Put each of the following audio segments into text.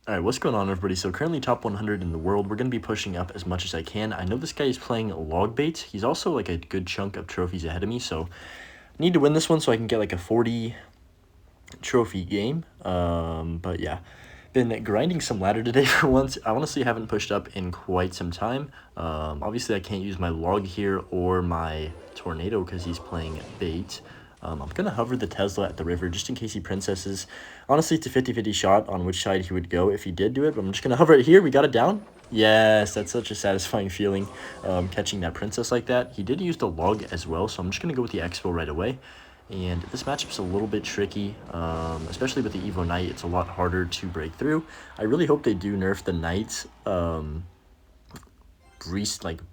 All right, what's going on, everybody? So currently top 100 in the world. We're going to be pushing up as much as I can. I know this guy is playing log bait. He's also like a good chunk of trophies ahead of me, so I need to win this one so I can get like a 40 trophy game. But yeah, been grinding some ladder today for once. I honestly haven't pushed up in quite some time. Obviously, I can't use my log here or my tornado because he's playing bait. I'm going to hover the Tesla at the river just in case he princesses. Honestly, it's a 50-50 shot on which side he would go if he did do it, but I'm just going to hover it here. We got it down. Yes, that's such a satisfying feeling, catching that princess like that. He did use the log as well, so I'm just going to go with the Expo right away. And this matchup's a little bit tricky, especially with the Evo Knight. It's a lot harder to break through. I really hope they do nerf the Knight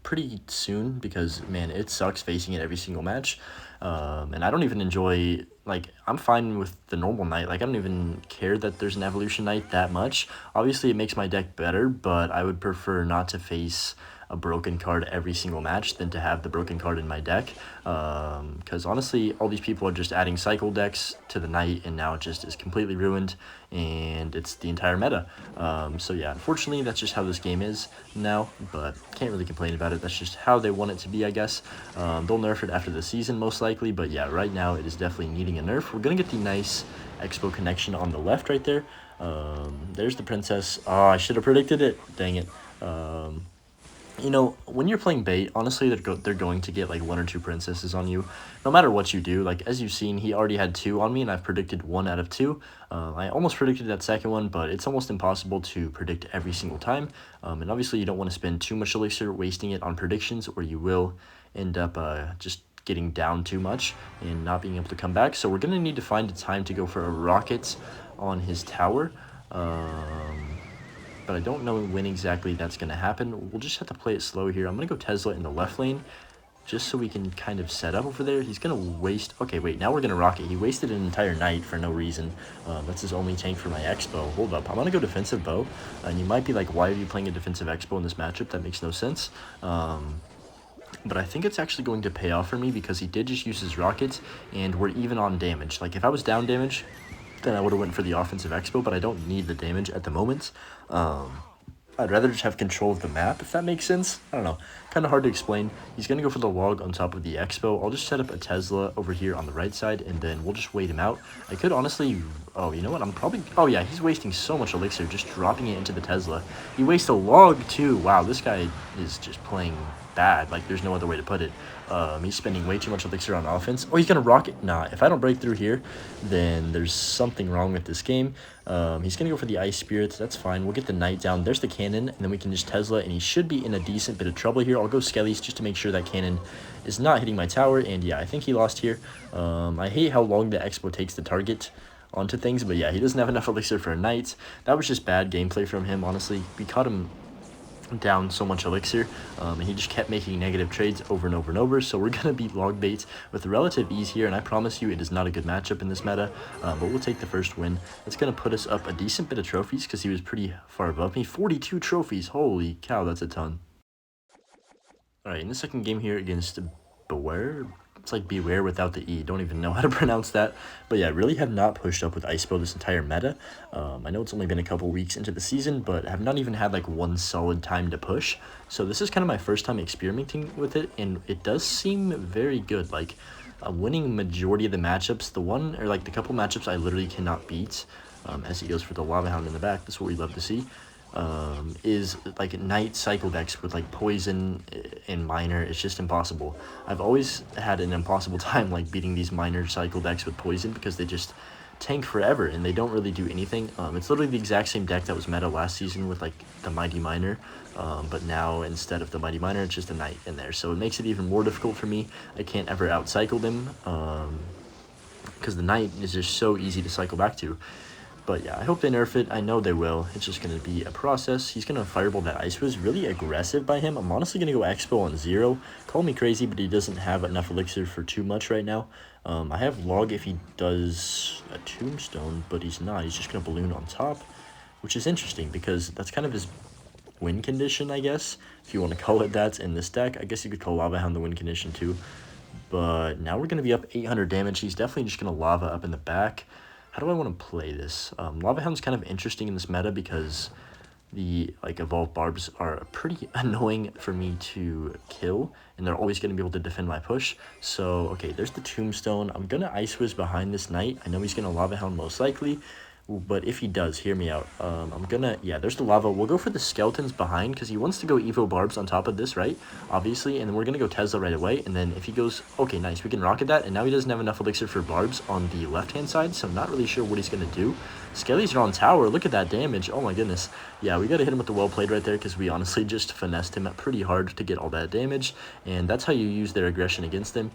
pretty soon, because man, it sucks facing it every single match. And I don't even enjoy, like, I'm fine with the normal Knight. Like, I don't even care that there's an evolution Knight that much. Obviously it makes my deck better, but I would prefer not to face a broken card every single match than to have the broken card in my deck, because honestly all these people are just adding cycle decks to the Knight, and now it just is completely ruined, and it's the entire meta. So yeah, unfortunately that's just how this game is now, but can't really complain about it. That's just how they want it to be, I guess. They'll nerf it after the season most likely, but yeah, right now it is definitely needing a nerf. We're gonna get the nice Expo connection on the left right there. There's the princess. Oh, I should have predicted it, dang it. You know, when you're playing bait, honestly, they're going to get like one or two princesses on you, no matter what you do. Like, as you've seen, he already had two on me, and I've predicted one out of two. I almost predicted that second one, but it's almost impossible to predict every single time. And obviously, you don't want to spend too much elixir wasting it on predictions, or you will end up just getting down too much and not being able to come back. So we're going to need to find a time to go for a rocket on his tower. But I don't know when exactly that's going to happen. We'll just have to play it slow here. I'm going to go Tesla in the left lane just so we can kind of set up over there. He's going to waste... Okay, wait, now we're going to rocket. He wasted an entire Knight for no reason. That's his only tank for my X-Bow. Hold up. I'm going to go defensive bow. And you might be like, why are you playing a defensive X-Bow in this matchup? That makes no sense. But I think it's actually going to pay off for me because he did just use his rockets, and we're even on damage. Like, if I was down damage, then I would have went for the offensive Expo, but I don't need the damage at the moment. I'd rather just have control of the map, if that makes sense. I don't know. Kind of hard to explain. He's going to go for the log on top of the Expo. I'll just set up a Tesla over here on the right side, and then we'll just wait him out. I could honestly... Oh, you know what? I'm probably... Oh, yeah, he's wasting so much elixir just dropping it into the Tesla. He wastes a log, too. Wow, this guy is just playing bad. Like, there's no other way to put it. He's spending way too much elixir on offense. Oh, he's going to rocket. Nah, if I don't break through here, then there's something wrong with this game. He's going to go for the Ice Spirit. That's fine. We'll get the Knight down. There's the cannon, and then we can just Tesla, and he should be in a decent bit of trouble here. I'll go Skellies just to make sure that cannon is not hitting my tower, and yeah, I think he lost here. I hate how long the Expo takes to target onto things, but yeah, he doesn't have enough elixir for a Knight. That was just bad gameplay from him, honestly. We caught him down so much elixir, and he just kept making negative trades over and over and over. So we're gonna beat log bait with relative ease here, and I promise you it is not a good matchup in this meta, but we'll take the first win. It's gonna put us up a decent bit of trophies because he was pretty far above me. 42 trophies, holy cow, that's a ton. All right, in the second game here against Beware, it's like Beware without the E. Don't even know how to pronounce that. But yeah, really have not pushed up with Icebow this entire meta. I know it's only been a couple weeks into the season, but have not even had like one solid time to push. So this is kind of my first time experimenting with it, and it does seem very good. Like, winning majority of the matchups. The couple matchups I literally cannot beat, as he goes for the Lava Hound in the back. That's what we love to see. Is like Knight cycle decks with like poison and minor. It's just impossible. I've always had an impossible time like beating these minor cycle decks with poison because they just tank forever and they don't really do anything. It's literally the exact same deck that was meta last season with like the Mighty Miner, but now instead of the Mighty Miner, it's just a Knight in there, so it makes it even more difficult for me. I can't ever outcycle them because the Knight is just so easy to cycle back to. But yeah, I hope they nerf it. I know they will. It's just going to be a process. He's going to Fireball that Ice was really aggressive by him. I'm honestly going to go Expo on 0. Call me crazy, but he doesn't have enough elixir for too much right now. I have Log if he does a Tombstone, but he's not. He's just going to Balloon on top, which is interesting because that's kind of his win condition, I guess, if you want to call it that in this deck. I guess you could call Lava Hound the win condition too. But now we're going to be up 800 damage. He's definitely just going to Lava up in the back. how do I want to play this? Lava Hound's kind of interesting in this meta because the like evolved barbs are pretty annoying for me to kill, and they're always going to be able to defend my push. So okay, there's the tombstone. I'm gonna ice whiz behind this knight. I know he's gonna lava hound most likely, but if he does, hear me out. I'm gonna, yeah, there's the lava. We'll go for the skeletons behind because he wants to go evo barbs on top of this, right? Obviously, and then we're gonna go Tesla right away. And then if he goes, okay, nice, we can rocket that. And now he doesn't have enough elixir for barbs on the left hand side, so I'm not really sure what he's gonna do. Skellies are on tower. Look at that damage. Oh my goodness. Yeah, we gotta hit him with the well played right there because we honestly just finessed him pretty hard to get all that damage, and that's how you use their aggression against them.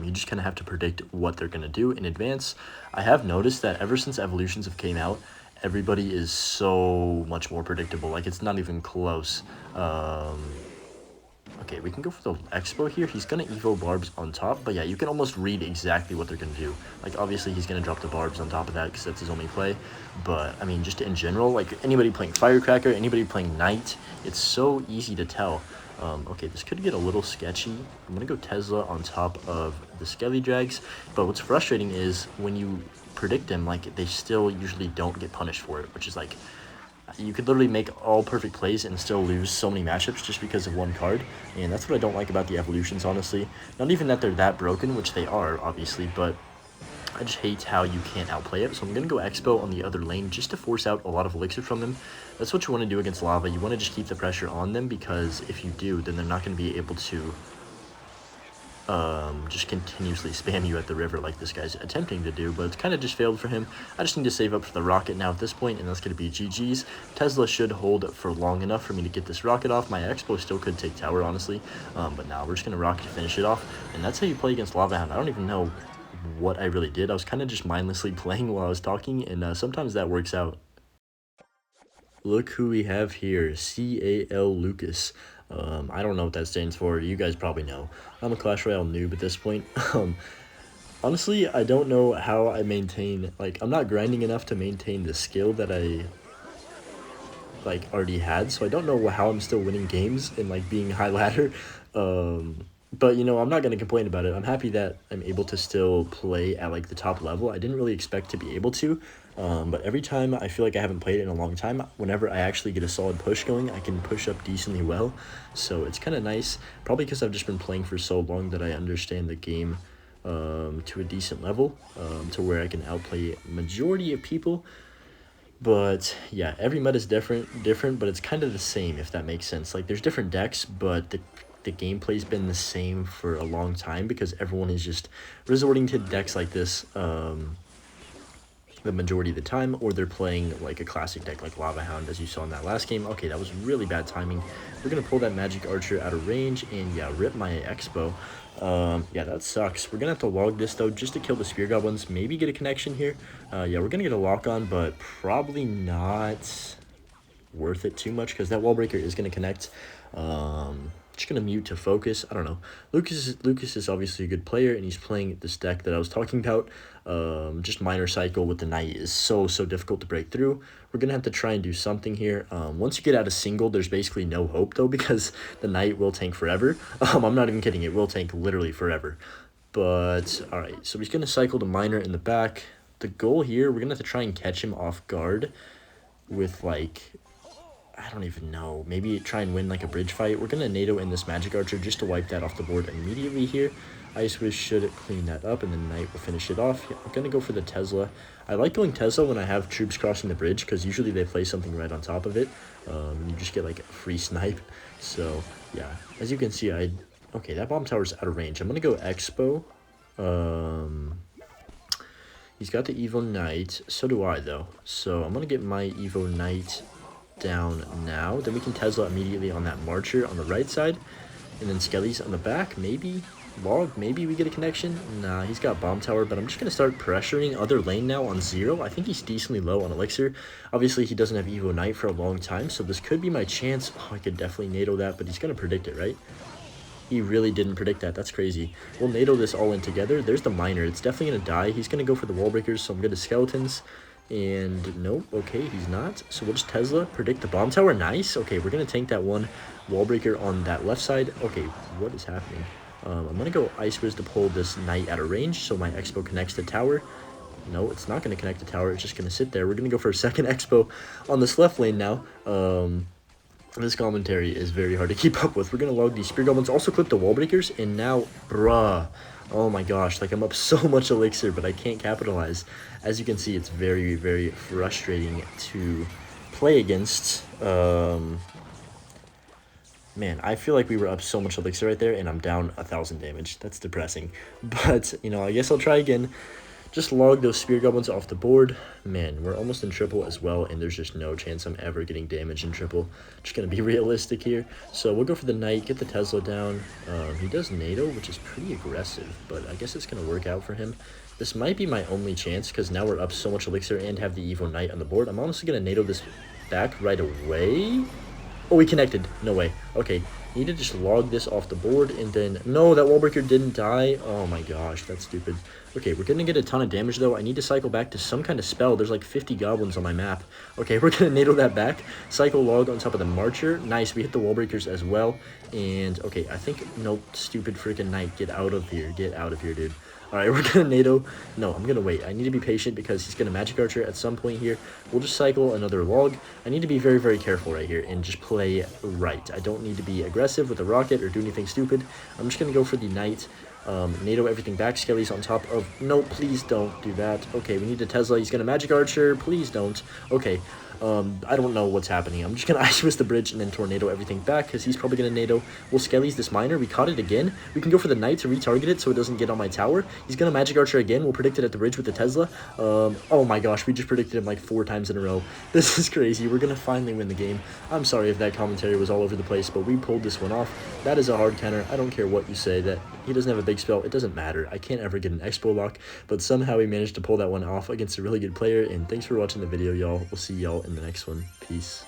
You just kind of have to predict what they're going to do in advance. I have noticed that ever since evolutions have came out, everybody is so much more predictable. Like, it's not even close. Okay, we can go for the Icebow here. He's going to evo barbs on top. But yeah, you can almost read exactly what they're going to do. Like, obviously, he's going to drop the barbs on top of that because that's his only play. But, I mean, just in general, like, anybody playing Firecracker, anybody playing Knight, it's so easy to tell. Okay, this could get a little sketchy. I'm going to go Tesla on top of the Skelly Drags. But what's frustrating is when you predict them, like, they still usually don't get punished for it, which is like, you could literally make all perfect plays and still lose so many matchups just because of one card. And that's what I don't like about the evolutions, honestly. Not even that they're that broken, which they are, obviously, but I just hate how you can't outplay it. So I'm going to go Icebow on the other lane just to force out a lot of elixir from them. That's what you want to do against lava. You want to just keep the pressure on them because if you do, then they're not going to be able to just continuously spam you at the river like this guy's attempting to do, but it's kind of just failed for him. I just need to save up for the rocket now at this point, and that's going to be GG's. Tesla should hold for long enough for me to get this rocket off. My Icebow still could take tower, honestly, but now we're just going to rocket to finish it off, and that's how you play against Lava Hound. I don't even know what I really did. I was kind of just mindlessly playing while I was talking, and sometimes that works out. Look who we have here, CAL Lucas. I don't know what that stands for. You guys probably know. I'm a Clash Royale noob at this point. Honestly, I don't know how I maintain, like, I'm not grinding enough to maintain the skill that I, like, already had, so I don't know how I'm still winning games and, like, being high ladder. But, you know, I'm not going to complain about it. I'm happy that I'm able to still play at, like, the top level. I didn't really expect to be able to, but every time I feel like I haven't played it in a long time, whenever I actually get a solid push going, I can push up decently well. So it's kind of nice, probably because I've just been playing for so long that I understand the game to a decent level, to where I can outplay majority of people. But yeah, every meta is different, but it's kind of the same, if that makes sense. Like, there's different decks, but the gameplay's been the same for a long time because everyone is just resorting to decks like this the majority of the time, or they're playing like a classic deck like Lava Hound, as you saw in that last game. Okay, that was really bad timing. We're gonna pull that Magic Archer out of range, and yeah, rip my Icebow. Yeah, that sucks. We're gonna have to log this though just to kill the Spear Goblins, maybe get a connection here. Yeah, we're gonna get a lock on, but probably not worth it too much because that wall breaker is gonna connect. Just gonna mute to focus. I don't know. Lucas is obviously a good player, and he's playing this deck that I was talking about. Just minor cycle with the knight is so difficult to break through. We're gonna have to try and do something here. Once you get out of single, there's basically no hope though because the knight will tank forever. I'm not even kidding. It will tank literally forever. But all right, so he's gonna cycle the minor in the back. The goal here, we're gonna have to try and catch him off guard with, like, I don't even know, maybe try and win like a bridge fight. We're gonna NATO in this Magic Archer just to wipe that off the board immediately here. Ice Wish should clean that up, and then Knight will finish it off. Yeah, I'm gonna go for the Tesla. I like going Tesla when I have troops crossing the bridge because usually they play something right on top of it, and you just get like a free snipe. So yeah, as you can see, okay, that bomb tower's out of range. I'm gonna go Icebow. He's got the Evo Knight, so do I though. So I'm gonna get my Evo Knight down now. Then we can Tesla immediately on that Marcher on the right side, and then Skelly's on the back. Maybe log, maybe we get a connection. Nah, he's got bomb tower, but I'm just gonna start pressuring other lane now on 0. I think he's decently low on elixir. Obviously he doesn't have Evo Knight for a long time, so this could be my chance. Oh, I could definitely NATO that, but he's gonna predict it, right? He really didn't predict that. That's crazy. We'll NATO this all in together. There's the miner. It's definitely gonna die. He's gonna go for the wall breakers, so I'm good to skeletons. And nope, okay, he's not. So we'll just Tesla, predict the bomb tower. Nice. Okay, we're gonna tank that one wall breaker on that left side. Okay, what is happening? I'm gonna go Ice Wiz to pull this knight out of range, so my Icebow connects to tower. No, it's not going to connect the tower. It's just going to sit there. We're going to go for a second expo on this left lane now. This commentary is very hard to keep up with. We're going to log these spear goblins. Also clip the wall breakers. And now, bruh. Oh my gosh. Like, I'm up so much elixir, but I can't capitalize. As you can see, it's very, very frustrating to play against. Man, I feel like we were up so much elixir right there, and I'm down 1,000 damage. That's depressing. But, you know, I guess I'll try again. Just log those spear goblins off the board. Man, we're almost in triple as well, and there's just no chance I'm ever getting damage in triple. Just going to be realistic here. So we'll go for the knight, get the Tesla down. He does NATO, which is pretty aggressive, but I guess it's going to work out for him. This might be my only chance, because now we're up so much elixir and have the Evo Knight on the board. I'm honestly going to NATO this back right away. Oh, we connected. No way. Okay, need to just log this off the board, and then... No, that wall breaker didn't die. Oh my gosh, that's stupid. Okay, we're gonna get a ton of damage, though. I need to cycle back to some kind of spell. There's like 50 goblins on my map. Okay, we're gonna NATO that back. Cycle log on top of the Marcher. Nice, we hit the wall breakers as well. And, okay, I think... Nope, stupid freaking knight. Get out of here. Get out of here, dude. Alright, we're going to NATO. No, I'm going to wait. I need to be patient because he's going to Magic Archer at some point here. We'll just cycle another log. I need to be very, very careful right here and just play right. I don't need to be aggressive with a rocket or do anything stupid. I'm just going to go for the knight. NATO everything back. Skelly's on top of... No, please don't do that. Okay, we need a Tesla. He's going to Magic Archer. Please don't. Okay. I don't know what's happening. I'm just going to Ice Twist the bridge and then Tornado everything back because he's probably going to NATO. We'll Skelly's this miner. We caught it again. We can go for the knight to retarget it so it doesn't get on my tower. He's going to Magic Archer again. We'll predict it at the bridge with the Tesla. Oh my gosh, we just predicted him like 4 times in a row. This is crazy. We're going to finally win the game. I'm sorry if that commentary was all over the place, but we pulled this one off. That is a hard counter. I don't care what you say. That he doesn't have a big spell. It doesn't matter. I can't ever get an Expo lock, but somehow we managed to pull that one off against a really good player. And thanks for watching the video, y'all. We'll see y'all in the next one. Peace.